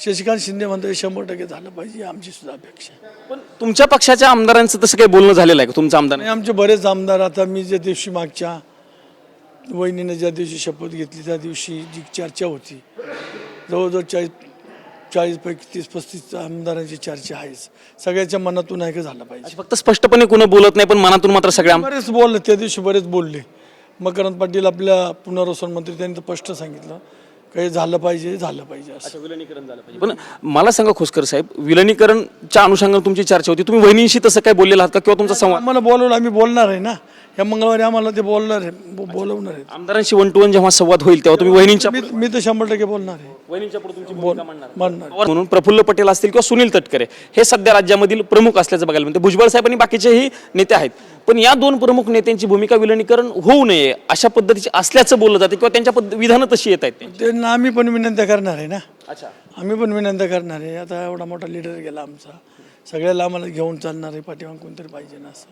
शशिकांत शिंदे म्हणतो 100% झालं पाहिजे, आमची सुद्धा अपेक्षा आहे. पण तुमच्या पक्षाच्या आमदारांचं तसं काही बोलणं झालेलं आहे का तुमचा आमदार? आणि आमचे बरेच आमदार, आता मी ज्या दिवशी मागच्या वहिनीने ज्या दिवशी शपथ घेतली त्या दिवशी जी चर्चा होती, जवळजवळ 40 पैकी 30-35 आमदारांची चर्चा आहेच. सगळ्याच्या मनातून आहे का झालं पाहिजे. फक्त स्पष्टपणे कुणा बोलत नाही पण मनातून मात्र सगळ्या बरेच बोलले त्या दिवशी, बरेच बोलले. मकरंद पाटील आपल्या पुनर्वसन मंत्री, त्यांनी तर स्पष्ट सांगितलं काही झालं पाहिजे, झालं पाहिजे असं. विलनीकरण झालं पाहिजे. पण मला सांगा खोसकर साहेब, विलनीकरणच्या अनुषंगाने तुमची चर्चा होती, तुम्ही वहिनींशी तसं काय बोललेला आहात का किंवा तुमचा संवाद? आम्हाला बोलवलं, आम्ही बोलणार आहे ना या मंगळवारी, आम्हाला ते बोलणार आहे, बोलवणार आहे. आमदारांशी 1 to 1 जेव्हा संवाद होईल तेव्हा तुम्ही वहिनींच्या मी तर 100% बोलणार आहे, वहिनींच्या पुढे तुमची भूमिका मांडणार. मानणार. म्हणून प्रफुल्ल पटेल असतील किंवा सुनील तटकरे हे सध्या राज्यामधील प्रमुख असल्याचं बघायला मिळतं. भुजबळ साहेब आणि बाकीचेही नेते आहेत, पण या 2 प्रमुख नेत्यांची भूमिका विलनीकरण होऊ नये अशा पद्धतीची असल्याचं बोललं जाते किंवा त्यांच्या विधानं तशी येत आहेत. त्यांना आम्ही पण विनंत्या करणार आहे ना, अच्छा, आम्ही पण विनंत्या करणार आहे. आता एवढा मोठा लीडर गेला आमचा, सगळ्याला आम्हाला घेऊन चालणार आहे, पाठीमाग कोणतरी पाहिजे ना असं.